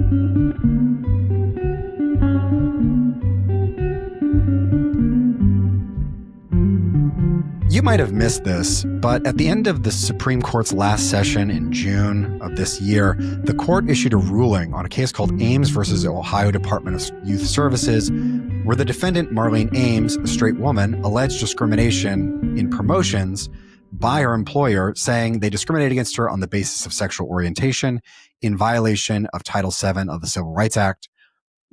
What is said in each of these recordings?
You might have missed this, but at the end of the Supreme Court's last session in June of this year, the court issued a ruling on a case called Ames versus the Ohio Department of Youth Services, where the defendant, Marlene Ames, a straight woman, alleged discrimination in promotions by her employer, saying they discriminated against her on the basis of sexual orientation in violation of Title VII of the Civil Rights Act.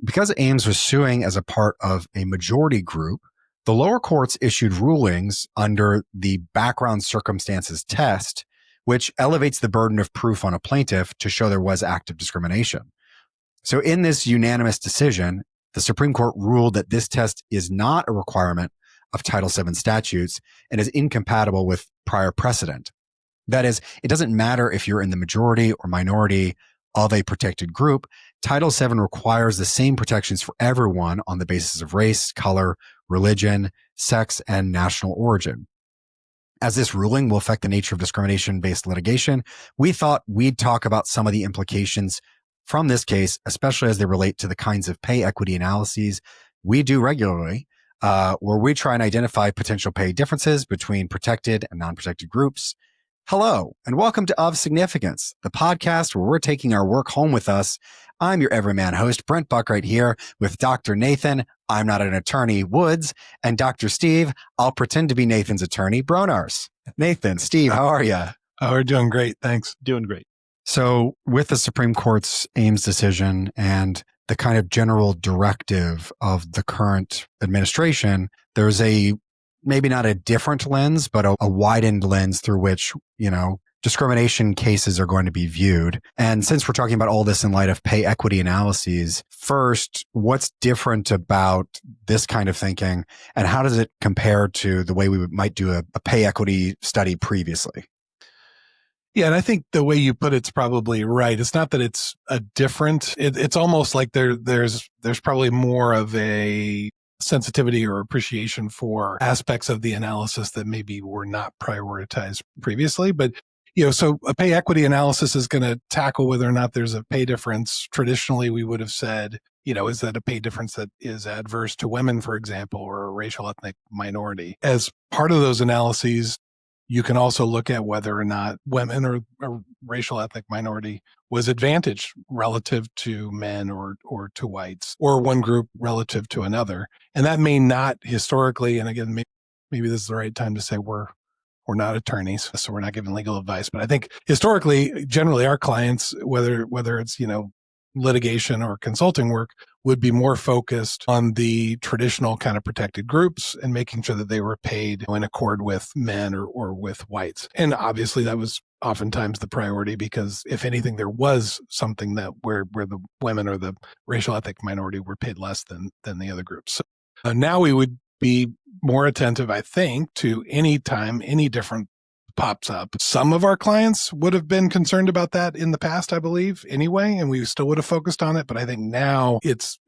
Because Ames was suing as a part of a majority group, the lower courts issued rulings under the background circumstances test, which elevates the burden of proof on a plaintiff to show there was active discrimination. So in this unanimous decision, the Supreme Court ruled that this test is not a requirement of Title VII statutes and is incompatible with prior precedent. That is, it doesn't matter if you're in the majority or minority of a protected group. Title VII requires the same protections for everyone on the basis of race, color, religion, sex, and national origin. As this ruling will affect the nature of discrimination-based litigation, we thought we'd talk about some of the implications from this case, especially as they relate to the kinds of pay equity analyses we do regularly, where we try and identify potential pay differences between protected and non-protected groups. Hello, and welcome to Of Significance, the podcast where we're taking our work home with us. I'm your everyman host, Brent Buckright, here with Dr. Nathan, I'm not an attorney, Woods, and Dr. Steve, I'll pretend to be Nathan's attorney, Bronars. Nathan, Steve, how are you? Oh, we're doing great. Thanks. Doing great. So with the Supreme Court's Ames decision and the kind of general directive of the current administration, there's maybe not a different lens, but a widened lens through which, discrimination cases are going to be viewed. And since we're talking about all this in light of pay equity analyses, first, what's different about this kind of thinking and how does it compare to the way we might do a pay equity study previously? Yeah, and I think the way you put it's probably right. It's not that it's a different, it's almost like there's probably more of a sensitivity or appreciation for aspects of the analysis that maybe were not prioritized previously. But, so a pay equity analysis is going to tackle whether or not there's a pay difference. Traditionally, we would have said, is that a pay difference that is adverse to women, for example, or a racial ethnic minority? As part of those analyses, you can also look at whether or not women or a racial ethnic minority was advantaged relative to men or to whites, or one group relative to another. And that may not historically, and again, maybe this is the right time to say we're not attorneys, so we're not giving legal advice. But I think historically, generally our clients, whether it's, litigation or consulting work, would be more focused on the traditional kind of protected groups and making sure that they were paid in accord with men or with whites. And obviously that was oftentimes the priority because if anything, there was something that where the women or the racial ethnic minority were paid less than the other groups. So now we would be more attentive, I think, to any time any different pops up. Some of our clients would have been concerned about that in the past, I believe, anyway, and we still would have focused on it. But I think now it's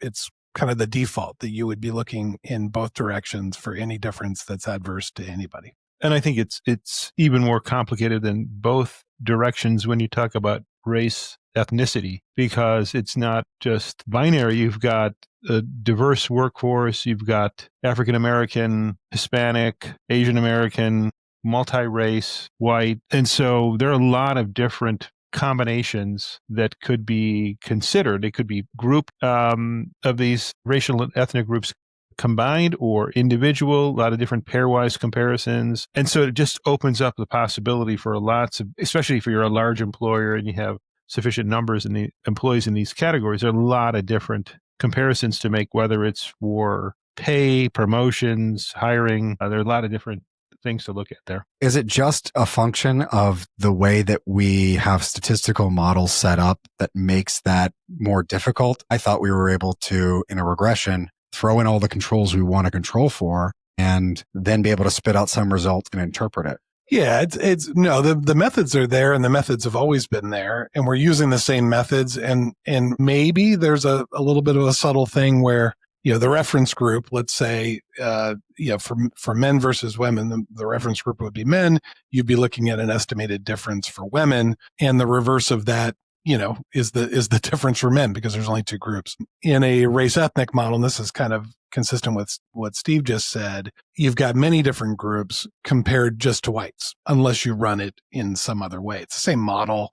kind of the default that you would be looking in both directions for any difference that's adverse to anybody. And I think it's even more complicated than both directions when you talk about race, ethnicity, because it's not just binary. You've got a diverse workforce. You've got African American, Hispanic, Asian American, multi-race, white. And so there are a lot of different combinations that could be considered. It could be group of these racial and ethnic groups combined or individual, a lot of different pairwise comparisons. And so it just opens up the possibility for lots of, especially if you're a large employer and you have sufficient numbers in the employees in these categories, there are a lot of different comparisons to make, whether it's for pay, promotions, hiring. There are a lot of different things to look at there. Is it just a function of the way that we have statistical models set up that makes that more difficult? I thought we were able to, in a regression, throw in all the controls we want to control for and then be able to spit out some result and interpret it. Yeah, the methods are there and the methods have always been there and we're using the same methods and maybe there's a little bit of a subtle thing where the reference group, let's say, for men versus women, the reference group would be men. You'd be looking at an estimated difference for women. And the reverse of that, is the difference for men because there's only two groups. In a race ethnic model, and this is kind of consistent with what Steve just said, you've got many different groups compared just to whites, unless you run it in some other way. It's the same model,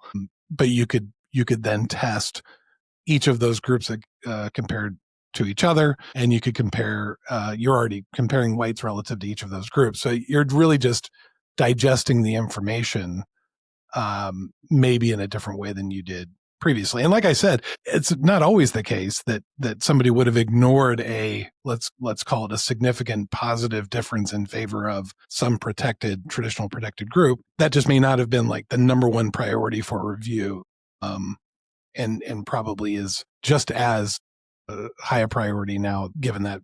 but you could then test each of those groups compared to each other, and you could compare, you're already comparing whites relative to each of those groups. So you're really just digesting the information maybe in a different way than you did previously. And like I said, it's not always the case that somebody would have ignored let's call it a significant positive difference in favor of some traditional protected group. That just may not have been like the number one priority for review, and probably is just as high a priority now, given that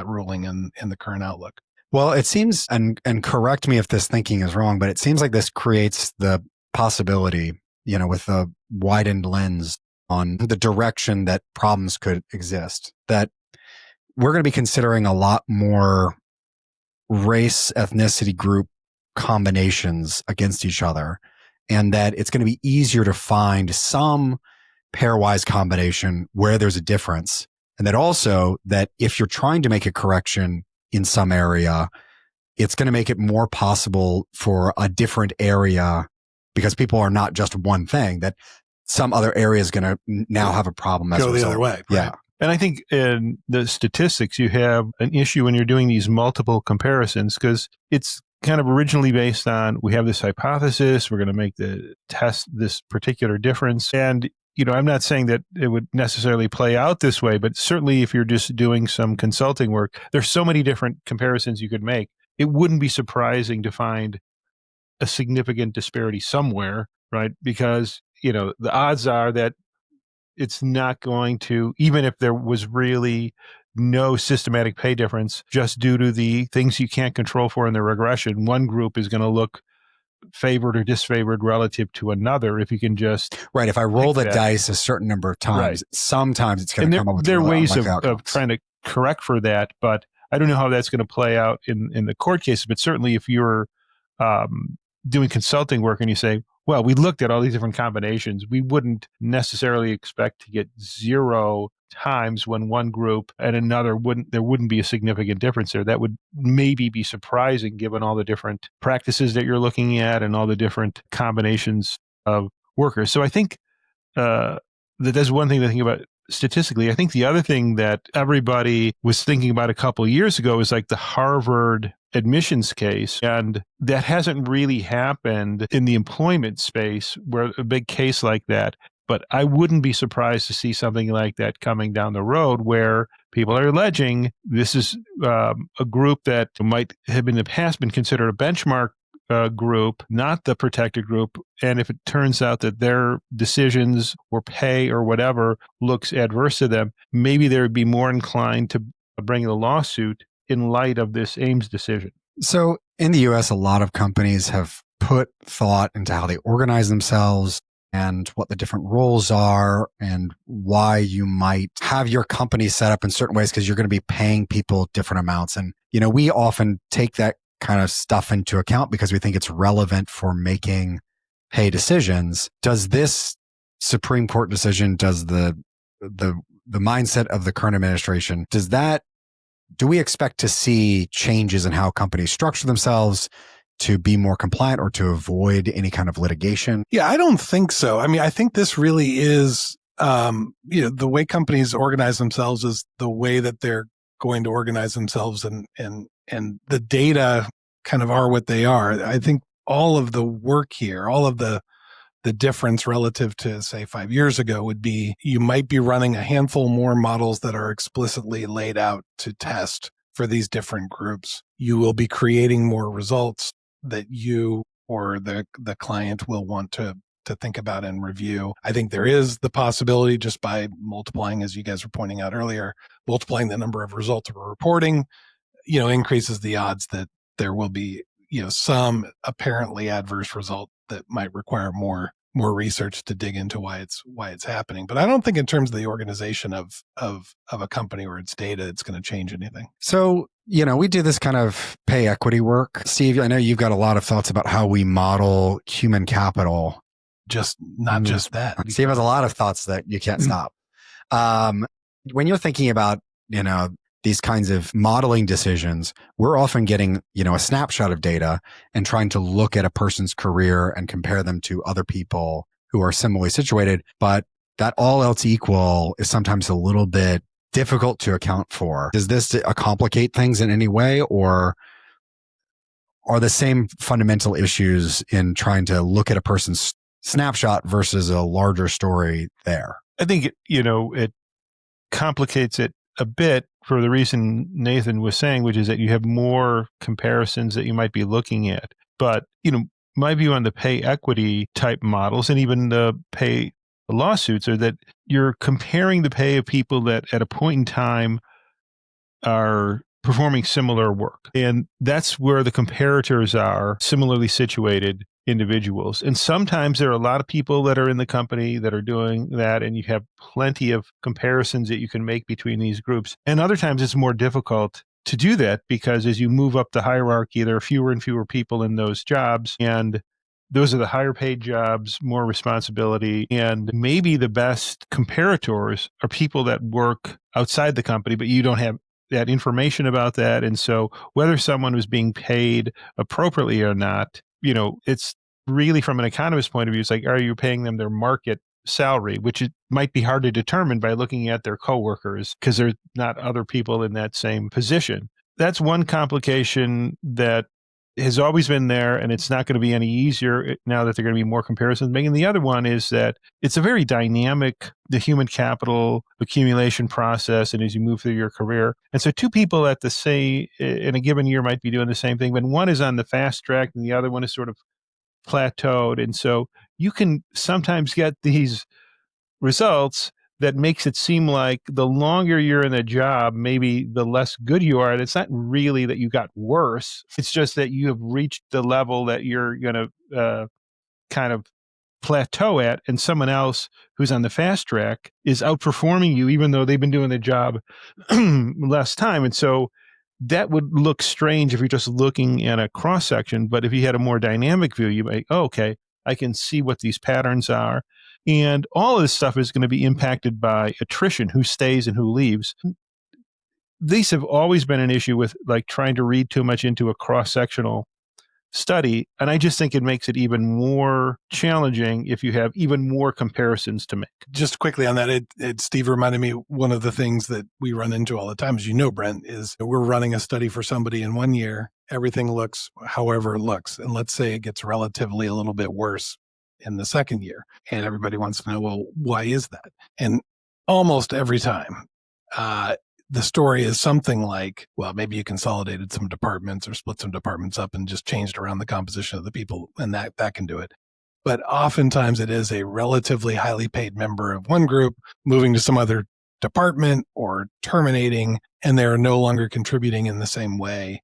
ruling and the current outlook. Well, it seems, and correct me if this thinking is wrong, but it seems like this creates the possibility, with a widened lens on the direction that problems could exist, that we're going to be considering a lot more race, ethnicity group combinations against each other, and that it's going to be easier to find some pairwise combination where there's a difference. And that also that if you're trying to make a correction in some area, it's going to make it more possible for a different area, because people are not just one thing, that some other area is going to now have a problem as a result. Go the other way. Yeah. Right. And I think in the statistics, you have an issue when you're doing these multiple comparisons, because it's kind of originally based on, we have this hypothesis, we're going to make the test this particular difference. And, I'm not saying that it would necessarily play out this way, but certainly if you're just doing some consulting work, there's so many different comparisons you could make. It wouldn't be surprising to find a significant disparity somewhere, right? Because, the odds are that it's not going to, even if there was really no systematic pay difference, just due to the things you can't control for in the regression, one group is going to look favored or disfavored relative to another if you can just... Right. If I roll the dice a certain number of times, sometimes it's going to come up with... There are ways of trying to correct for that, but I don't know how that's going to play out in the court cases. But certainly if you're doing consulting work and you say, well, we looked at all these different combinations, we wouldn't necessarily expect to get 0 times when one group and another there wouldn't be a significant difference there. That would maybe be surprising given all the different practices that you're looking at and all the different combinations of workers. So I think that's one thing to think about statistically. I think the other thing that everybody was thinking about a couple of years ago is like the Harvard admissions case. And that hasn't really happened in the employment space, where a big case like that. But I wouldn't be surprised to see something like that coming down the road, where people are alleging this is a group that might have in the past been considered a benchmark group, not the protected group. And if it turns out that their decisions or pay or whatever looks adverse to them, maybe they would be more inclined to bring a lawsuit in light of this Ames decision. So in the US, a lot of companies have put thought into how they organize themselves and what the different roles are and why you might have your company set up in certain ways, because you're going to be paying people different amounts. And, we often take that kind of stuff into account because we think it's relevant for making pay decisions. Does this Supreme Court decision, does the mindset of the current administration, do we expect to see changes in how companies structure themselves to be more compliant or to avoid any kind of litigation? Yeah, I don't think so. I mean, I think this really is, the way companies organize themselves is the way that they're going to organize themselves, and the data kind of are what they are. I think all of the work here, all of the difference relative to, say, 5 years ago would be you might be running a handful more models that are explicitly laid out to test for these different groups. You will be creating more results that you or the client will want to think about and review. I think there is the possibility, just by multiplying, as you guys were pointing out earlier, multiplying the number of results we're reporting, increases the odds that there will be, some apparently adverse result that might require more research to dig into why it's happening. But I don't think in terms of the organization of a company or its data, it's going to change anything. So, we do this kind of pay equity work. Steve, I know you've got a lot of thoughts about how we model human capital not just that. Steve has a lot of thoughts that you can't stop. When you're thinking about, these kinds of modeling decisions, we're often getting, a snapshot of data and trying to look at a person's career and compare them to other people who are similarly situated. But that all else equal is sometimes a little bit difficult to account for. Does this complicate things in any way, or are the same fundamental issues in trying to look at a person's snapshot versus a larger story there? I think, it complicates it a bit for the reason Nathan was saying, which is that you have more comparisons that you might be looking at. But, my view on the pay equity type models and even the pay lawsuits are that you're comparing the pay of people that at a point in time are performing similar work. And that's where the comparators are similarly situated individuals. And sometimes there are a lot of people that are in the company that are doing that, and you have plenty of comparisons that you can make between these groups. And other times it's more difficult to do that because as you move up the hierarchy, there are fewer and fewer people in those jobs. And those are the higher paid jobs, more responsibility. And maybe the best comparators are people that work outside the company, but you don't have that information about that. And so whether someone was being paid appropriately or not, it's really from an economist's point of view, it's like, are you paying them their market salary, which it might be hard to determine by looking at their coworkers because there's not other people in that same position. That's one complication that has always been there, and it's not going to be any easier now that there are going to be more comparisons. And the other one is that it's a very dynamic, the human capital accumulation process, and as you move through your career. And so two people in a given year might be doing the same thing, but one is on the fast track and the other one is sort of plateaued. And so you can sometimes get these results that makes it seem like the longer you're in a job, maybe the less good you are. And it's not really that you got worse. It's just that you have reached the level that you're going to kind of plateau at, and someone else who's on the fast track is outperforming you, even though they've been doing the job less time. And so that would look strange if you're just looking at a cross section. But if you had a more dynamic view, you might, okay, I can see what these patterns are. And all of this stuff is going to be impacted by attrition, who stays and who leaves. These have always been an issue with like trying to read too much into a cross-sectional study. And I just think it makes it even more challenging if you have even more comparisons to make. Just quickly on that, Steve reminded me, one of the things that we run into all the time, as you know, Brent, is we're running a study for somebody in 1 year. Everything looks however it looks. And let's say it gets relatively a little bit worse in the second year. And everybody wants to know, well, why is that? And almost every time, the story is something like, well, maybe you consolidated some departments or split some departments up and just changed around the composition of the people, and that can do it. But oftentimes it is a relatively highly paid member of one group moving to some other department or terminating, and they're no longer contributing in the same way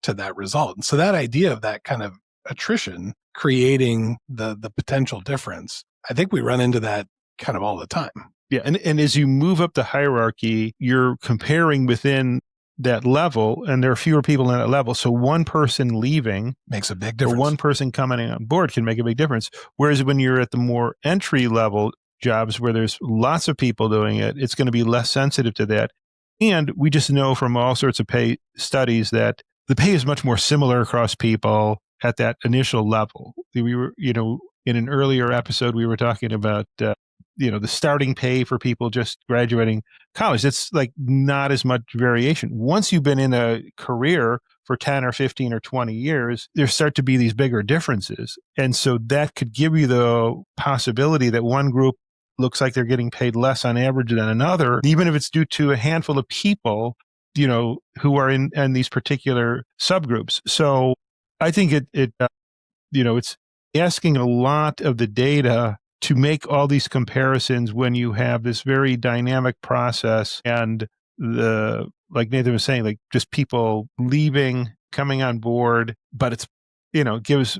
to that result. And so that idea of that kind of attrition creating the potential difference, I think we run into that kind of all the time. Yeah. And as you move up the hierarchy, you're comparing within that level, and there are fewer people in that level. So one person leaving makes a big difference. Or one person coming on board can make a big difference. Whereas when you're at the more entry level jobs where there's lots of people doing it, it's going to be less sensitive to that. And we just know from all sorts of pay studies that the pay is much more similar across people at that initial level. We were, in an earlier episode, we were talking about, the starting pay for people just graduating college. It's like not as much variation. Once you've been in a career for 10 or 15 or 20 years, there start to be these bigger differences. And so that could give you the possibility that one group looks like they're getting paid less on average than another, even if it's due to a handful of people, who are in these particular subgroups. So I think it's asking a lot of the data to make all these comparisons when you have this very dynamic process and like Nathan was saying, like just people leaving, coming on board, but it's, gives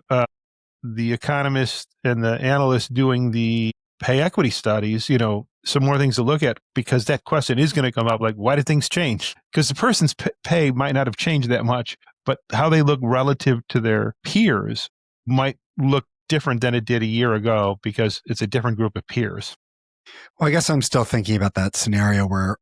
the economists and the analysts doing the pay equity studies, some more things to look at, because that question is going to come up, like, why did things change? Because the person's pay might not have changed that much, but how they look relative to their peers might look different than it did a year ago because it's a different group of peers. Well, I guess I'm still thinking about that scenario where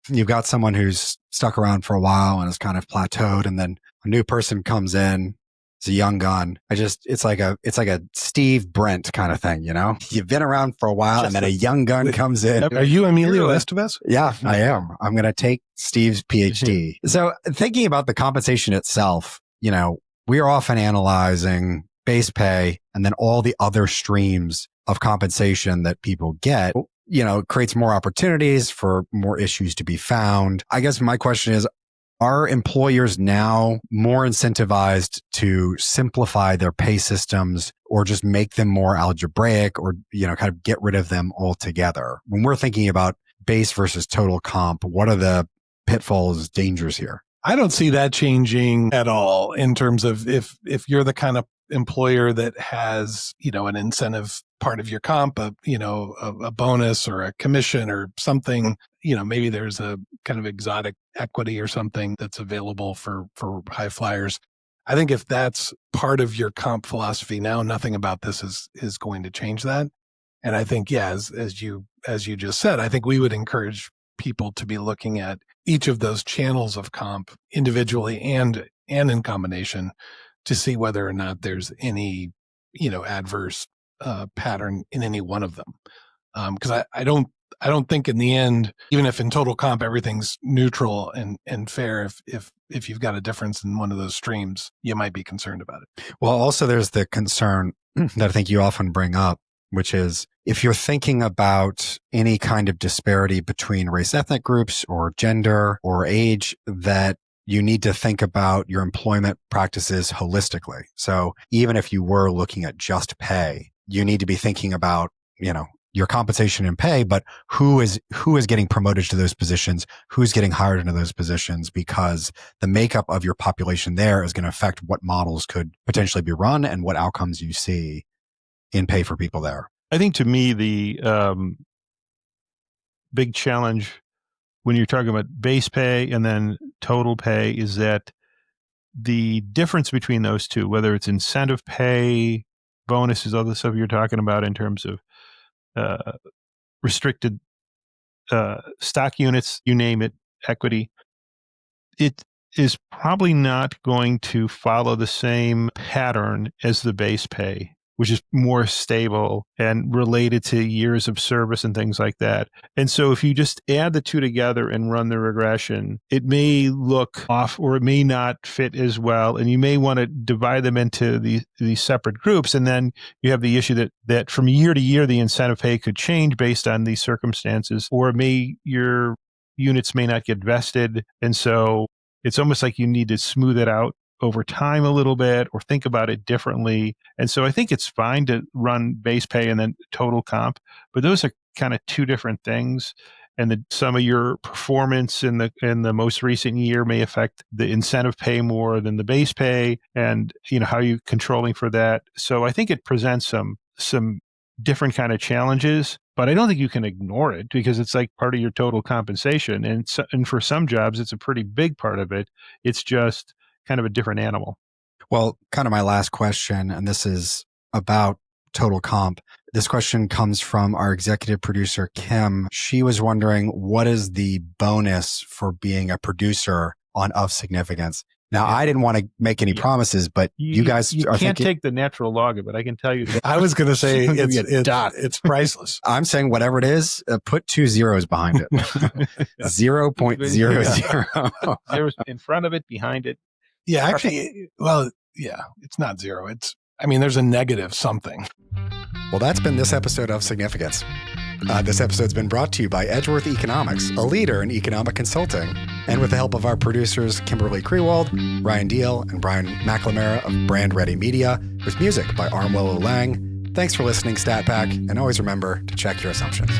you've got someone who's stuck around for a while and has kind of plateaued, and then a new person comes in. It's a young gun. It's like a Steve Brent kind of thing, you know? You've been around for a while and then a young gun comes in. Are you Emilio Estevez? Yeah, I am. I'm going to take Steve's PhD. So thinking about the compensation itself, you know, we are often analyzing base pay and then all the other streams of compensation that people get, you know, creates more opportunities for more issues to be found. I guess my question is, are employers now more incentivized to simplify their pay systems or just make them more algebraic or, you know, kind of get rid of them altogether? When we're thinking about base versus total comp, what are the pitfalls, dangers here? I don't see that changing at all in terms of if you're the kind of employer that has, you know, an incentive part of your comp, a bonus or a commission or something, you know, maybe there's a kind of exotic equity or something that's available for high flyers. I think if that's part of your comp philosophy now, nothing about this is going to change that. And I think, yeah, as you just said, I think we would encourage people to be looking at each of those channels of comp individually and in combination to see whether or not there's any, you know, adverse pattern in any one of them. Because I don't think in the end, even if in total comp everything's neutral and fair, if you've got a difference in one of those streams, you might be concerned about it. Well, also there's the concern that I think you often bring up, which is if you're thinking about any kind of disparity between race ethnic groups or gender or age, that you need to think about your employment practices holistically. So even if you were looking at just pay, you need to be thinking about, you know, your compensation and pay, but who is getting promoted to those positions, who's getting hired into those positions, because the makeup of your population there is going to affect what models could potentially be run and what outcomes you see in pay for people there. I think to me, the big challenge when you're talking about base pay and then total pay is that the difference between those two, whether it's incentive pay, bonuses, other stuff you're talking about in terms of restricted stock units, you name it, equity, it is probably not going to follow the same pattern as the base pay, which is more stable and related to years of service and things like that. And so if you just add the two together and run the regression, it may look off or it may not fit as well. And you may want to divide them into these separate groups. And then you have the issue that from year to year, the incentive pay could change based on these circumstances, or your units may not get vested. And so it's almost like you need to smooth it out over time a little bit or think about it differently. And so I think it's fine to run base pay and then total comp, but those are kind of two different things. And some of your performance in the most recent year may affect the incentive pay more than the base pay, and you know how you're controlling for that. So I think it presents some different kind of challenges, but I don't think you can ignore it because it's like part of your total compensation. And for some jobs, it's a pretty big part of it. It's just kind of a different animal. Well, kind of my last question, and this is about total comp. This question comes from our executive producer, Kim. She was wondering, what is the bonus for being a producer on Of Significance? Now, I didn't want to make any promises, but you guys you are can't take the natural log of it. I can tell you that. I was going to say it's priceless. I'm saying whatever it is, put 2 zeros behind it. 0.00. Zeros in front of it, behind it. Yeah, actually, well, yeah, it's not zero. There's a negative something. Well, that's been this episode of Significance. This episode's been brought to you by Edgeworth Economics, a leader in economic consulting, and with the help of our producers, Kimberly Krewald, Ryan Deal, and Brian McLamara of Brand Ready Media, with music by Armwell Lang. Thanks for listening, StatPack, and always remember to check your assumptions.